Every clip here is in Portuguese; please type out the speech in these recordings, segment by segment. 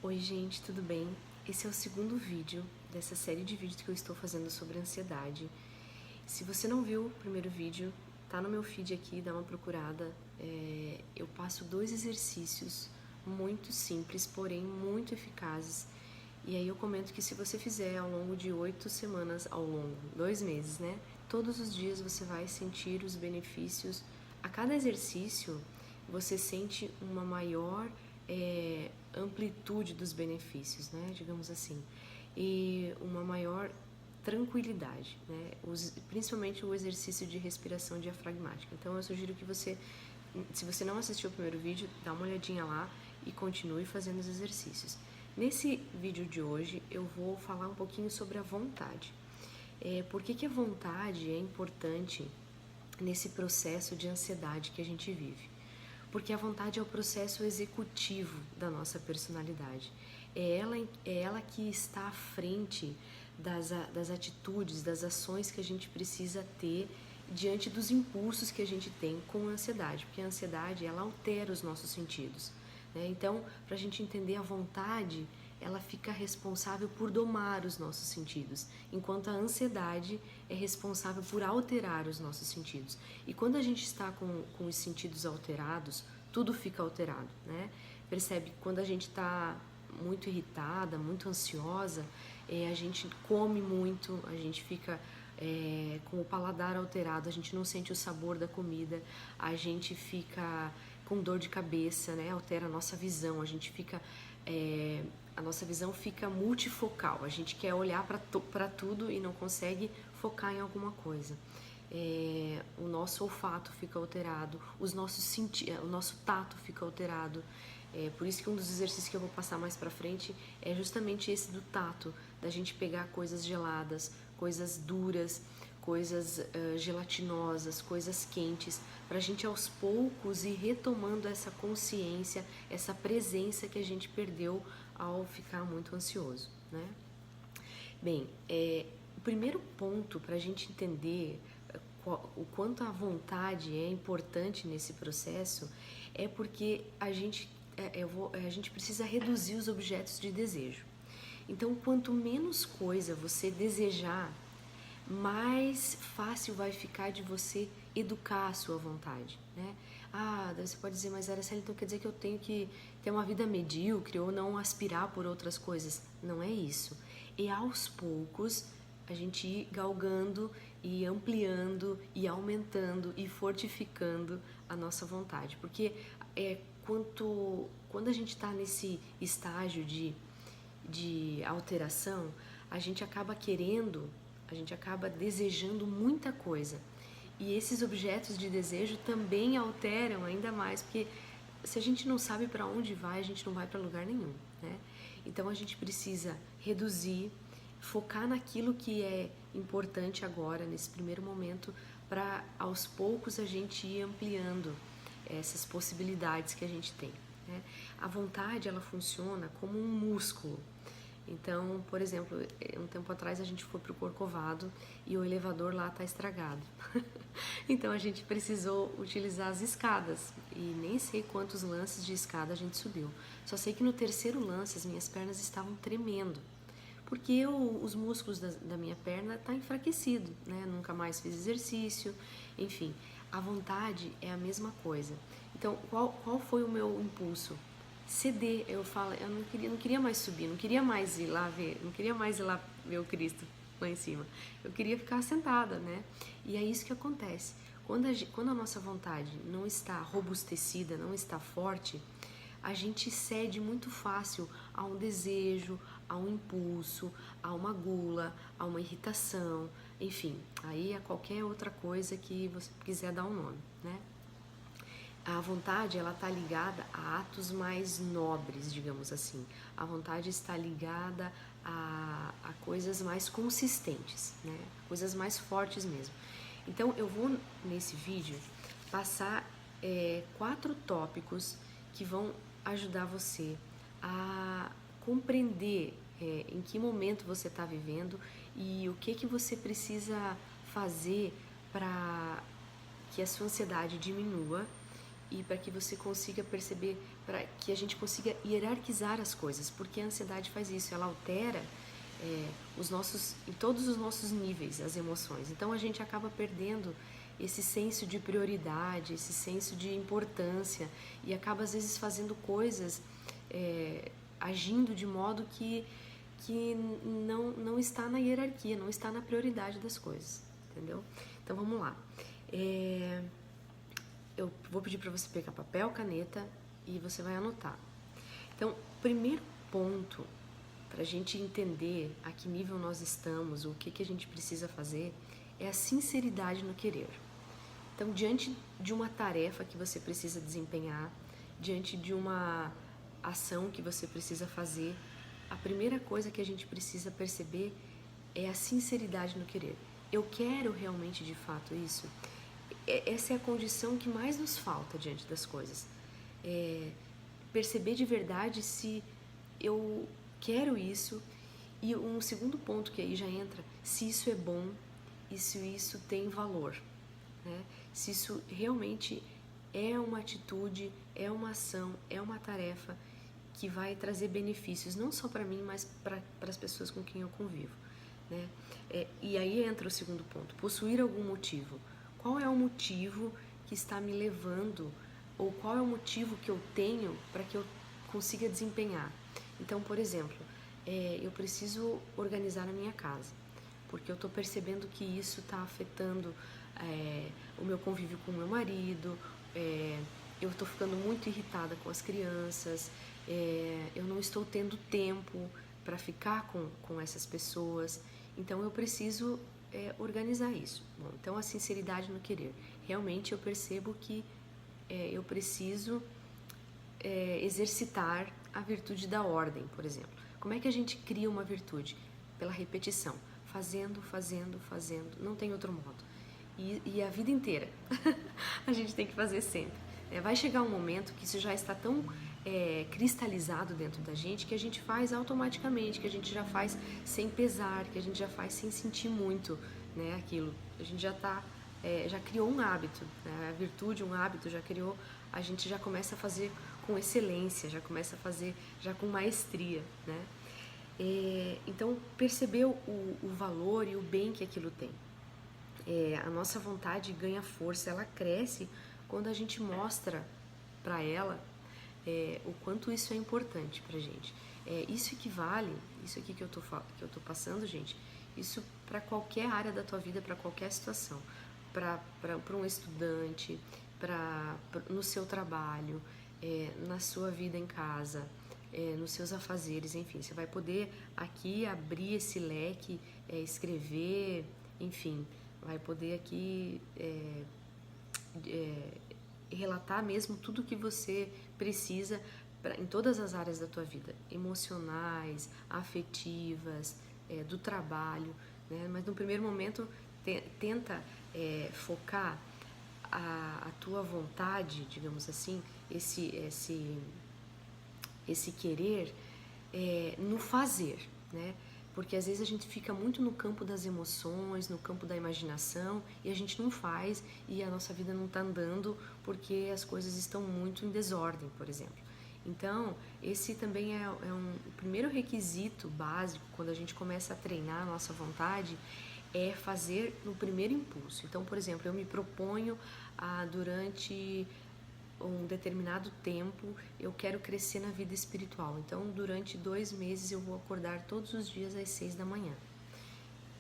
Oi gente, tudo bem? Esse é o segundo vídeo dessa série de vídeos que eu estou fazendo sobre ansiedade. Se você não viu o primeiro vídeo, tá no meu feed aqui, dá uma procurada. Eu passo 2 exercícios muito simples, porém muito eficazes. E aí eu comento que se você fizer ao longo de 8 semanas, 2 meses, né? Todos os dias você vai sentir os benefícios. A cada exercício você sente uma maior amplitude dos benefícios, né? Digamos assim, e uma maior tranquilidade, né? Principalmente o exercício de respiração diafragmática. Então eu sugiro que você, se você não assistiu o primeiro vídeo, dá uma olhadinha lá e continue fazendo os exercícios. Nesse vídeo de hoje eu vou falar um pouquinho sobre a vontade. Por que a vontade é importante nesse processo de ansiedade que a gente vive? Porque a vontade é o processo executivo da nossa personalidade. É ela que está à frente das atitudes, das ações que a gente precisa ter diante dos impulsos que a gente tem com a ansiedade. Porque a ansiedade, ela altera os nossos sentidos, né? Então, para a gente entender a vontade, ela fica responsável por domar os nossos sentidos, enquanto a ansiedade é responsável por alterar os nossos sentidos. E quando a gente está com os sentidos alterados, tudo fica alterado, né? Percebe que quando a gente está muito irritada, muito ansiosa, a gente come muito, a gente fica com o paladar alterado, a gente não sente o sabor da comida, a gente fica com dor de cabeça, né? Altera a nossa visão, a gente fica a nossa visão fica multifocal, a gente quer olhar para tudo e não consegue focar em alguma coisa. O nosso olfato fica alterado, o nosso tato fica alterado. Por isso que um dos exercícios que eu vou passar mais pra frente é justamente esse do tato, da gente pegar coisas geladas, coisas duras, coisas gelatinosas, coisas quentes, pra gente aos poucos ir retomando essa consciência, essa presença que a gente perdeu ao ficar muito ansioso, né? Bem, o primeiro ponto para a gente entender o quanto a vontade é importante nesse processo é porque a gente precisa reduzir os objetos de desejo. Então, quanto menos coisa você desejar, mais fácil vai ficar de você educar a sua vontade, né? Daí você pode dizer, mas Araceli, então quer dizer que eu tenho que ter uma vida medíocre ou não aspirar por outras coisas? Não é isso. E aos poucos a gente ir galgando e ampliando e aumentando e fortificando a nossa vontade, porque quando a gente está nesse estágio de alteração, a gente acaba desejando muita coisa. E esses objetos de desejo também alteram ainda mais, porque se a gente não sabe para onde vai, a gente não vai para lugar nenhum, né? Então a gente precisa reduzir, focar naquilo que é importante agora, nesse primeiro momento, para aos poucos a gente ir ampliando essas possibilidades que a gente tem, né? A vontade, ela funciona como um músculo. Então, por exemplo, um tempo atrás a gente foi pro Corcovado e o elevador lá tá estragado. Então a gente precisou utilizar as escadas e nem sei quantos lances de escada a gente subiu. Só sei que no terceiro lance as minhas pernas estavam tremendo, porque os músculos da minha perna tá enfraquecido, né? Nunca mais fiz exercício, enfim. A vontade é a mesma coisa. Então, qual foi o meu impulso? Ceder. Eu não queria mais subir, não queria mais ir lá ver, não queria mais ir lá ver o Cristo lá em cima. Eu queria ficar sentada, né? E é isso que acontece. Quando a nossa vontade não está robustecida, não está forte, a gente cede muito fácil a um desejo, a um impulso, a uma gula, a uma irritação, enfim, aí a qualquer outra coisa que você quiser dar um nome, né? A vontade, ela está ligada a atos mais nobres, digamos assim. A vontade está ligada a coisas mais consistentes, né? Coisas mais fortes mesmo. Então, eu vou, nesse vídeo, passar 4 tópicos que vão ajudar você a compreender em que momento você está vivendo e o que você precisa fazer para que a sua ansiedade diminua e para que você consiga perceber para que a gente consiga hierarquizar as coisas, porque a ansiedade faz isso, ela altera em todos os nossos níveis, as emoções. Então a gente acaba perdendo esse senso de prioridade, esse senso de importância e acaba às vezes fazendo coisas, agindo de modo que não está na hierarquia, não está na prioridade das coisas, entendeu? Então vamos lá. Eu vou pedir para você pegar papel, caneta e você vai anotar. Então, primeiro ponto para a gente entender a que nível nós estamos, o que a gente precisa fazer, é a sinceridade no querer. Então, diante de uma tarefa que você precisa desempenhar, diante de uma ação que você precisa fazer, a primeira coisa que a gente precisa perceber é a sinceridade no querer. Eu quero realmente de fato isso? Essa é a condição que mais nos falta diante das coisas. Perceber de verdade se eu quero isso. E um segundo ponto que aí já entra, se isso é bom e se isso tem valor, né? Se isso realmente é uma atitude, é uma ação, é uma tarefa que vai trazer benefícios, não só para mim, mas para as pessoas com quem eu convivo, né? E aí entra o segundo ponto, possuir algum motivo. Qual é o motivo que está me levando, ou qual é o motivo que eu tenho para que eu consiga desempenhar? Então, por exemplo, eu preciso organizar a minha casa, porque eu estou percebendo que isso está afetando o meu convívio com o meu marido, eu estou ficando muito irritada com as crianças, eu não estou tendo tempo para ficar com essas pessoas, então eu preciso organizar isso. Bom, então a sinceridade no querer. Realmente eu percebo que eu preciso exercitar a virtude da ordem, por exemplo. Como é que a gente cria uma virtude? Pela repetição. Fazendo, fazendo, fazendo. Não tem outro modo. E a vida inteira. A gente tem que fazer sempre. Vai chegar um momento que isso já está tão cristalizado dentro da gente que a gente faz automaticamente, que a gente já faz sem pesar, que a gente já faz sem sentir muito, né, aquilo. A gente já criou um hábito, né? A virtude, um hábito já criou, a gente já começa a fazer com excelência, já começa a fazer já com maestria, né? Então perceber o valor e o bem que aquilo tem. A nossa vontade ganha força, ela cresce quando a gente mostra para ela o quanto isso é importante pra gente. Isso equivale, isso aqui que eu tô passando, gente, isso para qualquer área da tua vida, para qualquer situação, para um estudante, no seu trabalho, na sua vida em casa, nos seus afazeres, enfim, você vai poder aqui abrir esse leque, escrever, enfim, vai poder aqui relatar mesmo tudo que você precisa em todas as áreas da tua vida, emocionais, afetivas, do trabalho, né? Mas no primeiro momento tenta focar a tua vontade, digamos assim, esse querer no fazer, né? Porque às vezes a gente fica muito no campo das emoções, no campo da imaginação e a gente não faz e a nossa vida não está andando porque as coisas estão muito em desordem, por exemplo. Então, esse também é um primeiro requisito básico quando a gente começa a treinar a nossa vontade, é fazer no primeiro impulso. Então, por exemplo, eu me proponho durante um determinado tempo, eu quero crescer na vida espiritual. Então, durante 2 meses, eu vou acordar todos os dias às 6 da manhã.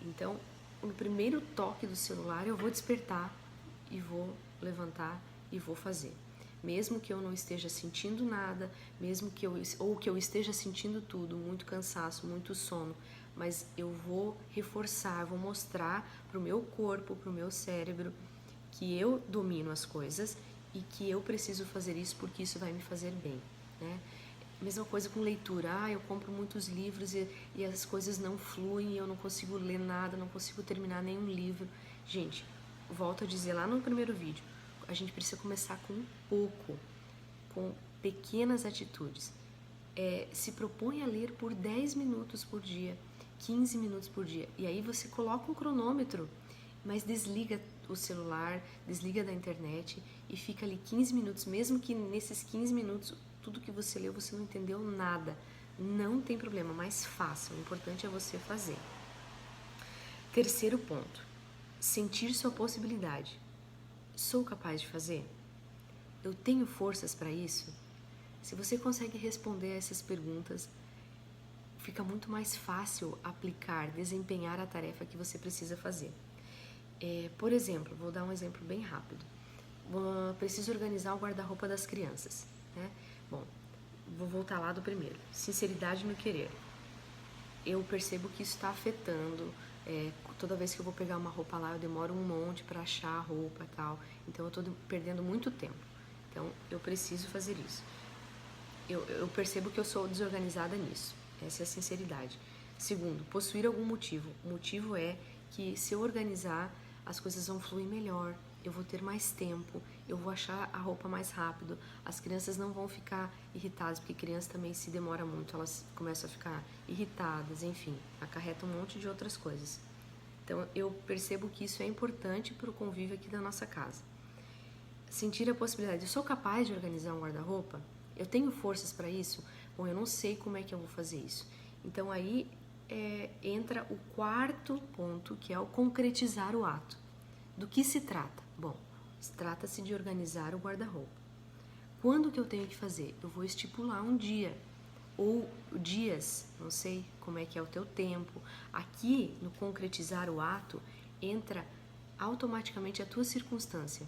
Então, no primeiro toque do celular, eu vou despertar e vou levantar e vou fazer. Mesmo que eu não esteja sentindo nada, mesmo que eu esteja sentindo tudo, muito cansaço, muito sono, mas eu vou reforçar, vou mostrar para o meu corpo, para o meu cérebro, que eu domino as coisas e que eu preciso fazer isso porque isso vai me fazer bem, né? Mesma coisa com leitura. Eu compro muitos livros e as coisas não fluem, eu não consigo ler nada, não consigo terminar nenhum livro. Gente, volto a dizer lá no primeiro vídeo, a gente precisa começar com pouco, com pequenas atitudes. Se propõe a ler por 10 minutos por dia, 15 minutos por dia, e aí você coloca um cronômetro, mas desliga o celular, desliga da internet e fica ali 15 minutos, mesmo que nesses 15 minutos tudo que você leu você não entendeu nada. Não tem problema, mas faça. O importante é você fazer. Terceiro ponto, sentir sua possibilidade. Sou capaz de fazer? Eu tenho forças para isso? Se você consegue responder a essas perguntas, fica muito mais fácil aplicar, desempenhar a tarefa que você precisa fazer. Por exemplo, vou dar um exemplo bem rápido. Preciso organizar o guarda-roupa das crianças, né? Bom, vou voltar lá do primeiro. Sinceridade no querer. Eu percebo que isso está afetando. Toda vez que eu vou pegar uma roupa lá, eu demoro um monte para achar a roupa e tal. Então, eu estou perdendo muito tempo. Então, eu preciso fazer isso. Eu percebo que eu sou desorganizada nisso. Essa é a sinceridade. Segundo, possuir algum motivo. O motivo é que se eu organizar, as coisas vão fluir melhor, eu vou ter mais tempo, eu vou achar a roupa mais rápido, as crianças não vão ficar irritadas, porque criança também se demora muito, elas começam a ficar irritadas, enfim, acarreta um monte de outras coisas. Então, eu percebo que isso é importante para o convívio aqui da nossa casa. Sentir a possibilidade, eu sou capaz de organizar um guarda-roupa? Eu tenho forças para isso? Bom, eu não sei como é que eu vou fazer isso. Então, aí entra o quarto ponto, que é o concretizar o ato. Do que se trata? Bom, trata-se de organizar o guarda-roupa. Quando que eu tenho que fazer? Eu vou estipular um dia, ou dias, não sei como é que é o teu tempo. Aqui, no concretizar o ato, entra automaticamente a tua circunstância.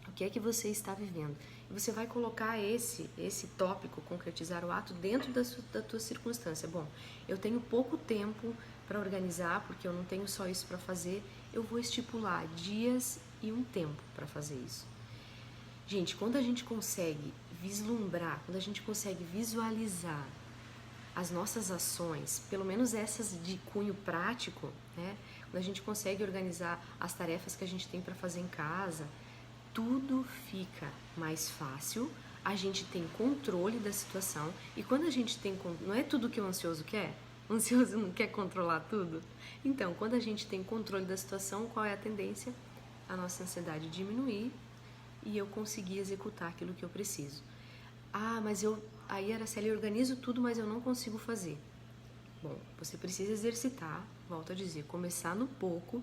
O que é que você está vivendo? E você vai colocar esse tópico, concretizar o ato, dentro da tua circunstância. Bom, eu tenho pouco tempo para organizar, porque eu não tenho só isso para fazer, eu vou estipular dias e um tempo para fazer isso. Gente, quando a gente consegue vislumbrar, quando a gente consegue visualizar as nossas ações, pelo menos essas de cunho prático, né? Quando a gente consegue organizar as tarefas que a gente tem para fazer em casa, tudo fica mais fácil, a gente tem controle da situação, e quando a gente tem, não é tudo que o ansioso quer? O ansioso não quer controlar tudo? Então, quando a gente tem controle da situação, qual é a tendência? A nossa ansiedade diminuir e eu conseguir executar aquilo que eu preciso. Ah, mas aí, Araceli, eu organizo tudo, mas eu não consigo fazer. Bom, você precisa exercitar, volto a dizer, começar no pouco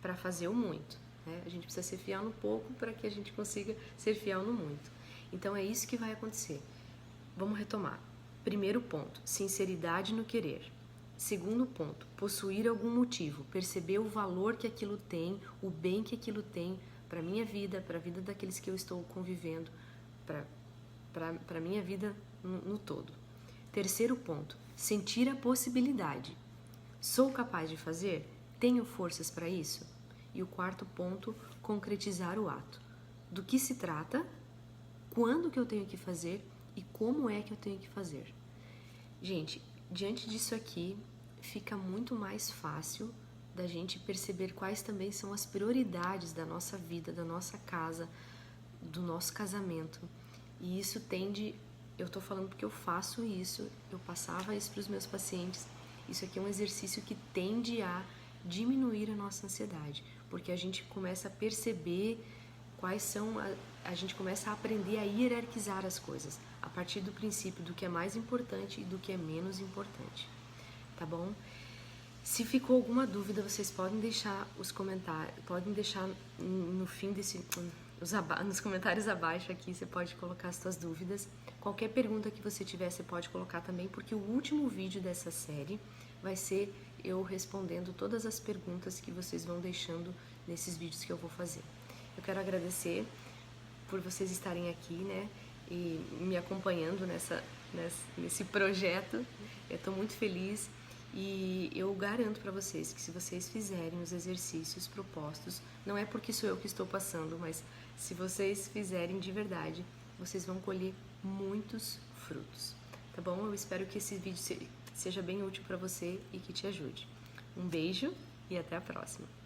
para fazer o muito. A gente precisa ser fiel no pouco para que a gente consiga ser fiel no muito. Então, é isso que vai acontecer. Vamos retomar. Primeiro ponto, sinceridade no querer. Segundo ponto, possuir algum motivo, perceber o valor que aquilo tem, o bem que aquilo tem para a minha vida, para a vida daqueles que eu estou convivendo, para a minha vida no todo. Terceiro ponto, sentir a possibilidade. Sou capaz de fazer? Tenho forças para isso? E o quarto ponto, concretizar o ato. Do que se trata, quando que eu tenho que fazer e como é que eu tenho que fazer. Gente, diante disso aqui, fica muito mais fácil da gente perceber quais também são as prioridades da nossa vida, da nossa casa, do nosso casamento. E isso tende, eu tô falando porque eu faço isso, eu passava isso para os meus pacientes. Isso aqui é um exercício que tende a diminuir a nossa ansiedade, porque a gente começa a perceber quais são, a gente começa a aprender a hierarquizar as coisas, a partir do princípio do que é mais importante e do que é menos importante, tá bom? Se ficou alguma dúvida, vocês podem deixar os comentários, podem deixar no fim nos comentários abaixo aqui, você pode colocar as suas dúvidas. Qualquer pergunta que você tiver, você pode colocar também, porque o último vídeo dessa série vai ser eu respondendo todas as perguntas que vocês vão deixando nesses vídeos que eu vou fazer. Eu quero agradecer por vocês estarem aqui, né, e me acompanhando nesse projeto. Eu estou muito feliz e eu garanto para vocês que se vocês fizerem os exercícios propostos, não é porque sou eu que estou passando, mas se vocês fizerem de verdade, vocês vão colher muitos frutos, tá bom? Eu espero que esse vídeo seja bem útil para você e que te ajude. Um beijo e até a próxima!